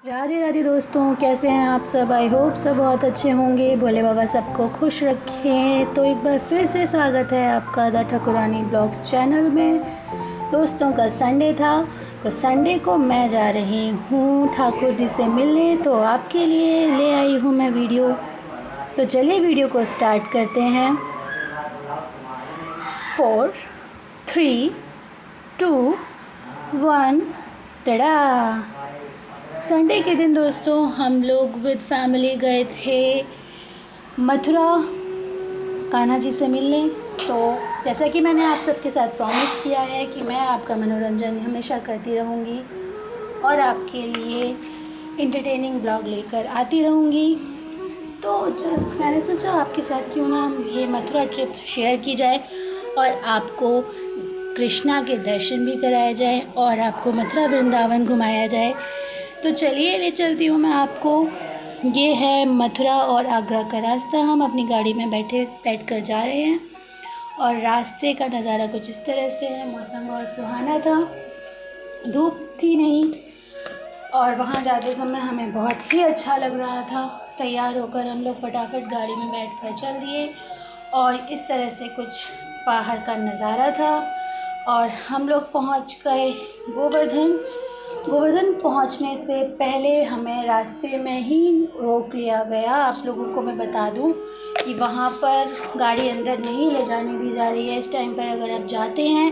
राधे राधे दोस्तों, कैसे हैं आप सब। आई होप सब बहुत अच्छे होंगे। भोले बाबा सबको खुश रखें। तो एक बार फिर से स्वागत है आपका द ठाकुरानी ब्लॉग्स चैनल में। दोस्तों कल संडे था, तो संडे को मैं जा रही हूँ ठाकुर जी से मिलने। तो आपके लिए ले आई हूँ मैं वीडियो। तो चलिए वीडियो को स्टार्ट करते हैं। 4, 3, 2, 1 टड़ा। संडे के दिन दोस्तों हम लोग विद फैमिली गए थे मथुरा कान्हा जी से मिलने। तो जैसा कि मैंने आप सबके साथ प्रॉमिस किया है कि मैं आपका मनोरंजन हमेशा करती रहूँगी और आपके लिए इंटरटेनिंग ब्लॉग लेकर आती रहूँगी। तो मैंने सोचा आपके साथ क्यों ना ये मथुरा ट्रिप शेयर की जाए और आपको कृष्णा के दर्शन भी कराए जाए और आपको मथुरा वृंदावन घुमाया जाए। तो चलिए ले चलती हूँ मैं आपको। ये है मथुरा और आगरा का रास्ता। हम अपनी गाड़ी में बैठ कर जा रहे हैं और रास्ते का नज़ारा कुछ इस तरह से है। मौसम बहुत सुहाना था, धूप थी नहीं और वहाँ जाते समय हमें बहुत ही अच्छा लग रहा था। तैयार होकर हम लोग फटाफट गाड़ी में बैठकर चल दिए और इस तरह से कुछ बाहर का नज़ारा था। और हम लोग पहुँच गए गोवर्धन पहुंचने से पहले हमें रास्ते में ही रोक लिया गया। आप लोगों को मैं बता दूं कि वहां पर गाड़ी अंदर नहीं ले जाने दी जा रही है इस टाइम पर। अगर आप जाते हैं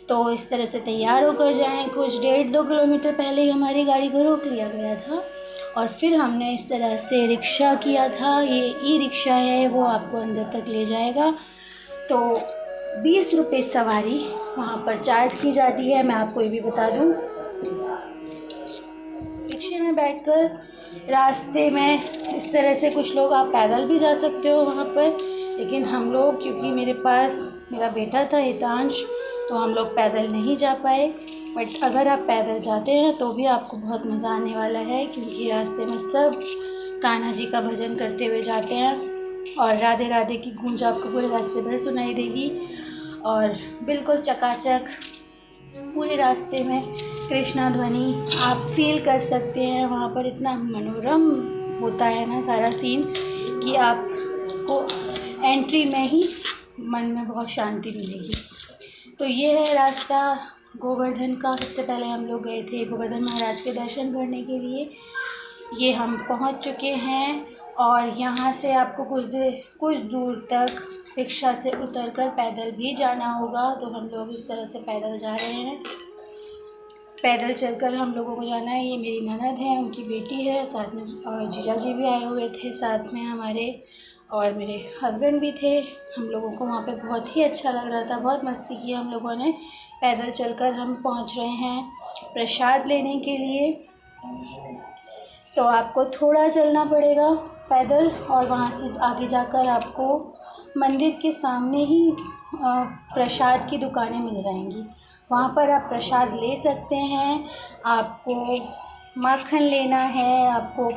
तो इस तरह से तैयार होकर जाएं। कुछ 1.5-2 किलोमीटर पहले ही हमारी गाड़ी को रोक लिया गया था और फिर हमने इस तरह से रिक्शा किया था। ये ई रिक्शा है, वो आपको अंदर तक ले जाएगा। तो 20 रुपये सवारी वहाँ पर चार्ज की जाती है। मैं आपको ये भी बता दूँ, रिक्शे में बैठकर रास्ते में इस तरह से कुछ लोग आप पैदल भी जा सकते हो वहाँ पर, लेकिन हम लोग क्योंकि मेरे पास मेरा बेटा था हितांश, तो हम लोग पैदल नहीं जा पाए। बट अगर आप पैदल जाते हैं तो भी आपको बहुत मज़ा आने वाला है, क्योंकि रास्ते में सब कान्हा जी का भजन करते हुए जाते हैं और राधे राधे की गूंज आपको पूरे रास्ते भर सुनाई देगी और बिल्कुल चकाचक पूरे रास्ते में कृष्णा ध्वनि आप फील कर सकते हैं। वहाँ पर इतना मनोरम होता है ना सारा सीन कि आपको एंट्री में ही मन में बहुत शांति मिलेगी। तो ये है रास्ता गोवर्धन का। सबसे पहले हम लोग गए थे गोवर्धन महाराज के दर्शन करने के लिए। ये हम पहुँच चुके हैं और यहाँ से आपको कुछ दूर तक रिक्शा से उतरकर पैदल भी जाना होगा। तो हम लोग इस तरह से पैदल जा रहे हैं। पैदल चलकर हम लोगों को जाना है। ये मेरी ननद है, उनकी बेटी है, साथ में और जीजा जी भी आए हुए थे साथ में हमारे, और मेरे हस्बैंड भी थे। हम लोगों को वहाँ पे बहुत ही अच्छा लग रहा था, बहुत मस्ती की हम लोगों ने। पैदल चलकर हम पहुँच रहे हैं प्रसाद लेने के लिए। तो आपको थोड़ा चलना पड़ेगा पैदल और वहाँ से आगे जाकर आपको मंदिर के सामने ही प्रसाद की दुकानें मिल जाएंगी। वहाँ पर आप प्रसाद ले सकते हैं। आपको माखन लेना है, आपको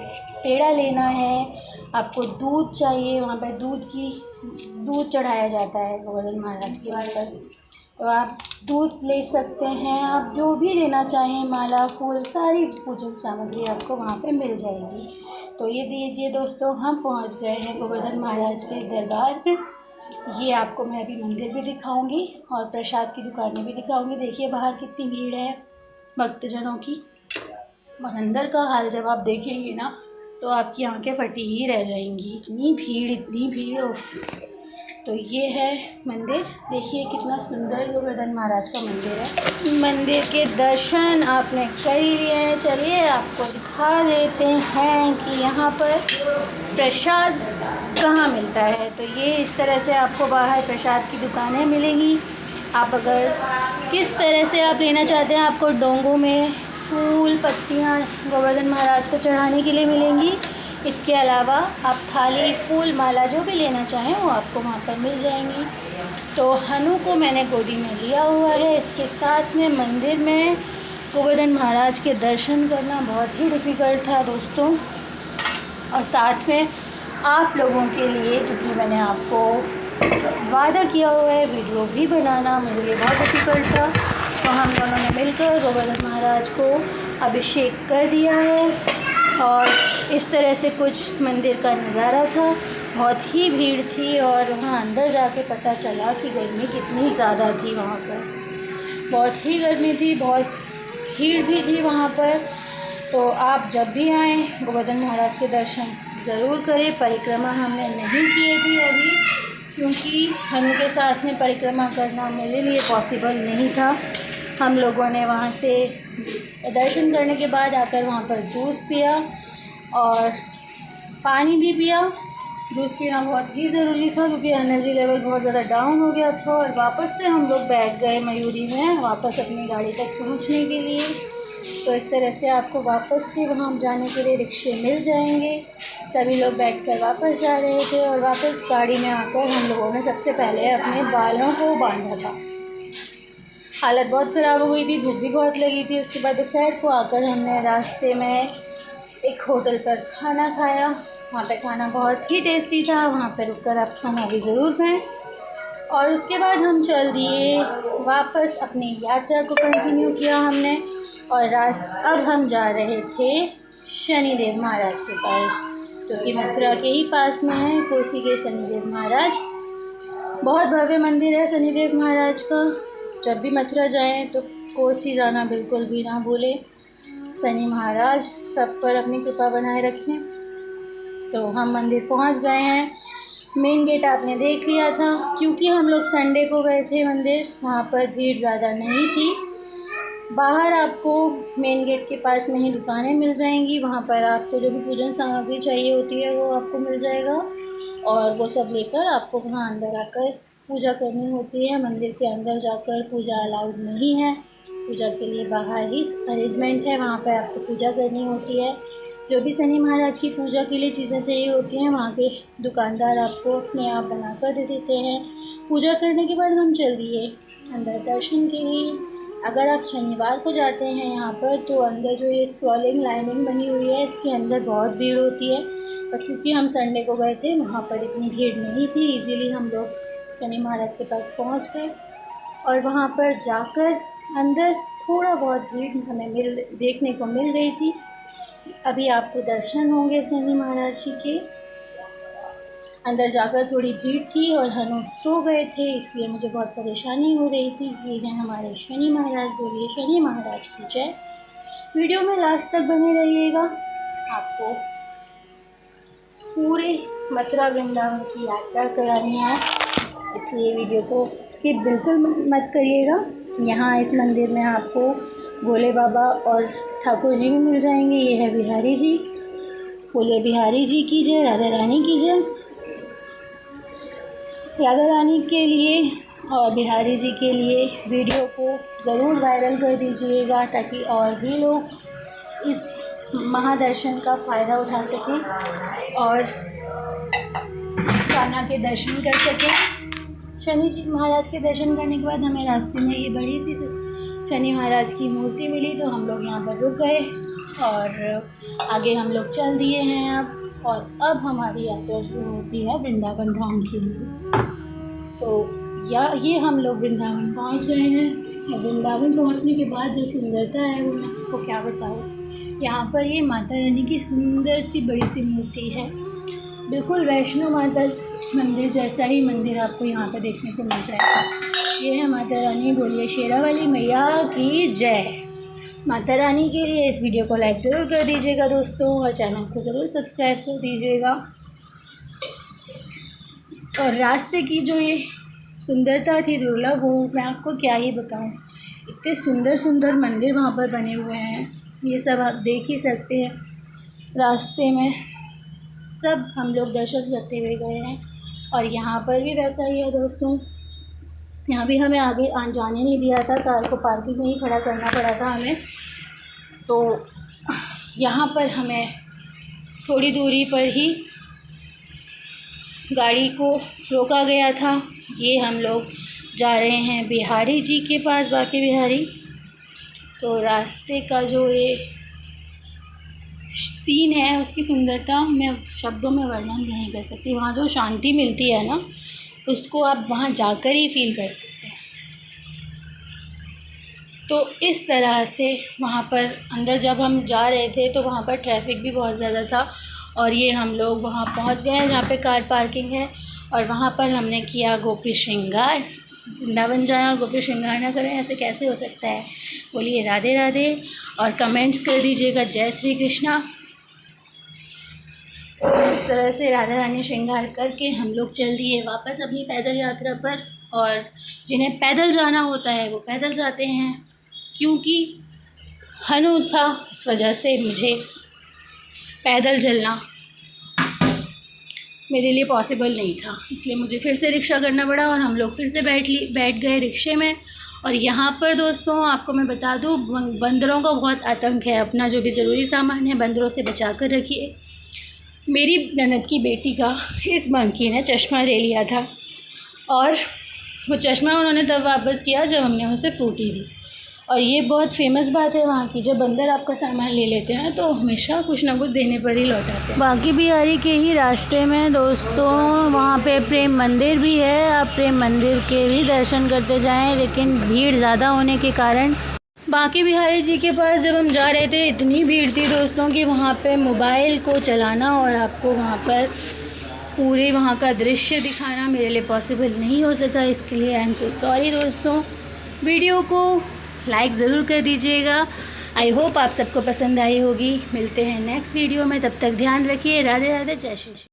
पेड़ा लेना है, आपको दूध चाहिए, वहाँ पर दूध चढ़ाया जाता है गोवर्धन महाराज के ऊपर, तो आप दूध ले सकते हैं। आप जो भी लेना चाहें, माला, फूल, सारी पूजन सामग्री आपको वहाँ पे मिल जाएगी। तो ये दीजिए दोस्तों, हम पहुँच गए हैं गोवर्धन महाराज के दरबार में। ये आपको मैं अभी मंदिर भी दिखाऊंगी और प्रसाद की दुकानें भी दिखाऊंगी। देखिए बाहर कितनी भीड़ है भक्तजनों की, और अंदर का हाल जब आप देखेंगे ना तो आपकी आंखें फटी ही रह जाएंगी। इतनी भीड़ उफ। तो ये है मंदिर, देखिए कितना सुंदर गोवर्धन महाराज का मंदिर है। मंदिर के दर्शन आपने कर ही लिए हैं। चलिए आपको दिखा देते हैं कि यहाँ पर प्रसाद कहाँ मिलता है। तो ये इस तरह से आपको बाहर प्रसाद की दुकानें मिलेंगी। आप अगर किस तरह से आप लेना चाहते हैं, आपको डोंगों में फूल पत्तियाँ गोवर्धन महाराज को चढ़ाने के लिए मिलेंगी। इसके अलावा आप थाली, फूल, माला जो भी लेना चाहें वो आपको वहाँ पर मिल जाएंगी। तो हनु को मैंने गोदी में लिया हुआ है। इसके साथ में मंदिर में गोवर्धन महाराज के दर्शन करना बहुत ही डिफ़िकल्ट था दोस्तों, और साथ में आप लोगों के लिए, क्योंकि मैंने आपको वादा किया हुआ है वीडियो भी बनाना, मेरे लिए बहुत डिफ़िकल्ट था। तो हम दोनों ने मिलकर गोवर्धन महाराज को अभिषेक कर दिया है और इस तरह से कुछ मंदिर का नज़ारा था। बहुत ही भीड़ थी और वहाँ अंदर जाके पता चला कि गर्मी कितनी ज़्यादा थी वहाँ पर। बहुत ही गर्मी थी, बहुत भीड़ भी थी वहाँ पर। तो आप जब भी आएँ गोवर्धन महाराज के दर्शन ज़रूर करें। परिक्रमा हमने नहीं किए थी अभी, क्योंकि हनु के साथ में परिक्रमा करना मेरे लिए पॉसिबल नहीं था। हम लोगों ने वहाँ से दर्शन करने के बाद आकर वहाँ पर जूस पिया और पानी भी पिया। जूस पीना बहुत ही ज़रूरी था क्योंकि एनर्जी लेवल बहुत ज़्यादा डाउन हो गया था। और वापस से हम लोग बैठ गए मयूरी में वापस अपनी गाड़ी तक पहुँचने के लिए। तो इस तरह से आपको वापस से वहाँ जाने के लिए रिक्शे मिल जाएंगे। सभी लोग बैठकर वापस जा रहे थे और वापस गाड़ी में आकर हम लोगों ने सबसे पहले अपने बालों को बांधा था। हालत बहुत ख़राब हो गई थी, भूख भी बहुत लगी थी। उसके बाद दोपहर को आकर हमने रास्ते में एक होटल पर खाना खाया। वहाँ पे खाना बहुत ही टेस्टी था, वहाँ पर रुककर आप खाना भी ज़रूर खाएं। और उसके बाद हम चल दिए वापस अपनी यात्रा को कंटिन्यू किया हमने। और अब हम जा रहे थे शनिदेव महाराज के पास, जो कि मथुरा के ही पास में है। कोसी के शनिदेव महाराज बहुत भव्य मंदिर है शनिदेव महाराज का। जब भी मथुरा जाएं तो कोसी जाना बिल्कुल भी ना भूलें। शनि महाराज सब पर अपनी कृपा बनाए रखें। तो हम मंदिर पहुंच गए हैं। मेन गेट आपने देख लिया था, क्योंकि हम लोग संडे को गए थे मंदिर, वहाँ पर भीड़ ज़्यादा नहीं थी। बाहर आपको मेन गेट के पास में ही दुकानें मिल जाएंगी, वहाँ पर आपको जो भी पूजन सामग्री चाहिए होती है वो आपको मिल जाएगा। और वो सब लेकर आपको वहाँ अंदर आकर पूजा करनी होती है। मंदिर के अंदर जाकर पूजा अलाउड नहीं है, पूजा के लिए बाहर ही अरेंजमेंट है, वहाँ पर आपको पूजा करनी होती है। जो भी शनि महाराज की पूजा के लिए चीज़ें चाहिए होती हैं वहाँ के दुकानदार आपको अपने आप बना कर दे देते हैं। पूजा करने के बाद हम चल दिए अंदर दर्शन के लिए। अगर आप शनिवार को जाते हैं यहाँ पर तो अंदर जो ये स्क्रॉलिंग लाइनिंग बनी हुई है इसके अंदर बहुत भीड़ होती है। पर क्योंकि हम संडे को गए थे वहाँ पर इतनी भीड़ नहीं थी, इजीली हम लोग शनि महाराज के पास पहुँच गए। और वहाँ पर जाकर अंदर थोड़ा बहुत भीड़ हमें देखने को मिल रही थी। अभी आपको दर्शन होंगे शनि महाराज जी के। अंदर जाकर थोड़ी भीड़ थी और हनु सो गए थे, इसलिए मुझे बहुत परेशानी हो रही थी। ये हैं हमारे शनि महाराज, बोलिए शनि महाराज की जय। वीडियो में लास्ट तक बने रहिएगा, आपको पूरे मथुरा वृंदावन की यात्रा करानी है, इसलिए वीडियो को स्किप बिल्कुल मत करिएगा। यहाँ इस मंदिर में आपको भोले बाबा और ठाकुर जी भी मिल जाएंगे। ये है बिहारी जी, बोलिए बिहारी जी की जय, राधा रानी की जय। राधा रानी के लिए और बिहारी जी के लिए वीडियो को ज़रूर वायरल कर दीजिएगा, ताकि और भी लोग इस महादर्शन का फ़ायदा उठा सकें और कान्हा के दर्शन कर सकें। शनि जी महाराज के दर्शन करने के बाद हमें रास्ते में ये बड़ी सी शनि महाराज की मूर्ति मिली, तो हम लोग यहाँ पर रुक गए और आगे हम लोग चल दिए हैं अब। और अब हमारी यात्रा शुरू होती है वृंदावन धाम के लिए। तो ये हम लोग वृंदावन पहुँच गए हैं। और वृंदावन पहुँचने के बाद जो सुंदरता है वो मैं आपको क्या बताऊँ। यहाँ पर ये माता रानी की सुंदर सी बड़ी सी मूर्ति है, बिल्कुल वैष्णो माता मंदिर जैसा ही मंदिर आपको यहाँ पर देखने को मिल जाएगा। ये है माता रानी, बोलिए शेरा वाली मैया की जय। माता रानी के लिए इस वीडियो को लाइक ज़रूर कर दीजिएगा दोस्तों, और चैनल को ज़रूर सब्सक्राइब कर दीजिएगा। और रास्ते की जो ये सुंदरता थी दुर्लभ, वो मैं आपको क्या ही बताऊँ। इतने सुंदर सुंदर मंदिर वहाँ पर बने हुए हैं, ये सब आप देख ही सकते हैं। रास्ते में सब हम लोग दर्शन करते हुए गए हैं। और यहाँ पर भी वैसा ही है दोस्तों, यहाँ भी हमें आगे जाने नहीं दिया था, कार को पार्किंग में ही खड़ा करना पड़ा था हमें। तो यहाँ पर हमें थोड़ी दूरी पर ही गाड़ी को रोका गया था। ये हम लोग जा रहे हैं बिहारी जी के पास, बाकी बिहारी। तो रास्ते का जो ये सीन है उसकी सुंदरता मैं शब्दों में वर्णन नहीं कर सकती। वहाँ जो शांति मिलती है ना, उसको आप वहाँ जाकर ही फील कर सकते हैं। तो इस तरह से वहाँ पर अंदर जब हम जा रहे थे तो वहाँ पर ट्रैफिक भी बहुत ज़्यादा था और ये हम लोग वहाँ पहुँच गए हैं जहाँ पे कार पार्किंग है और वहाँ पर हमने किया गोपी श्रृंगार। वृंदावन जाएं और गोपी श्रृंगार ना करें, ऐसे कैसे हो सकता है। बोलिए राधे राधे और कमेंट्स कर दीजिएगा जय श्री कृष्णा। इस तरह से राधा रानी श्रृंगार करके हम लोग चल दिए वापस अपनी पैदल यात्रा पर। और जिन्हें पैदल जाना होता है वो पैदल जाते हैं, क्योंकि हनु था इस वजह से मुझे पैदल चलना मेरे लिए पॉसिबल नहीं था, इसलिए मुझे फिर से रिक्शा करना पड़ा और हम लोग फिर से बैठ गए रिक्शे में। और यहाँ पर दोस्तों आपको मैं बता दूँ, बंदरों का बहुत आतंक है। अपना जो भी ज़रूरी सामान है बंदरों से बचा कर रखिए। मेरी ननद की बेटी का इस मंकी ने चश्मा ले लिया था और वो चश्मा उन्होंने तब वापस किया जब हमने उसे फ्रूटी दी। और ये बहुत फेमस बात है वहाँ की, जब बंदर आपका सामान ले लेते हैं तो हमेशा कुछ ना कुछ देने पर ही लौटाते हैं। बांके बिहारी के ही रास्ते में दोस्तों वहाँ पे प्रेम मंदिर भी है, आप प्रेम मंदिर के भी दर्शन करते जाएं, लेकिन भीड़ ज़्यादा होने के कारण बांके बिहारी जी के पास जब हम जा रहे थे इतनी भीड़ थी दोस्तों कि वहाँ पे मोबाइल को चलाना और आपको वहाँ पर पूरे वहाँ का दृश्य दिखाना मेरे लिए पॉसिबल नहीं हो सका। इसके लिए आई एम सो सॉरी दोस्तों। वीडियो को लाइक ज़रूर कर दीजिएगा। आई होप आप सबको पसंद आई होगी। मिलते हैं नेक्स्ट वीडियो में, तब तक ध्यान रखिए। राधे राधे, जय श्री कृष्ण।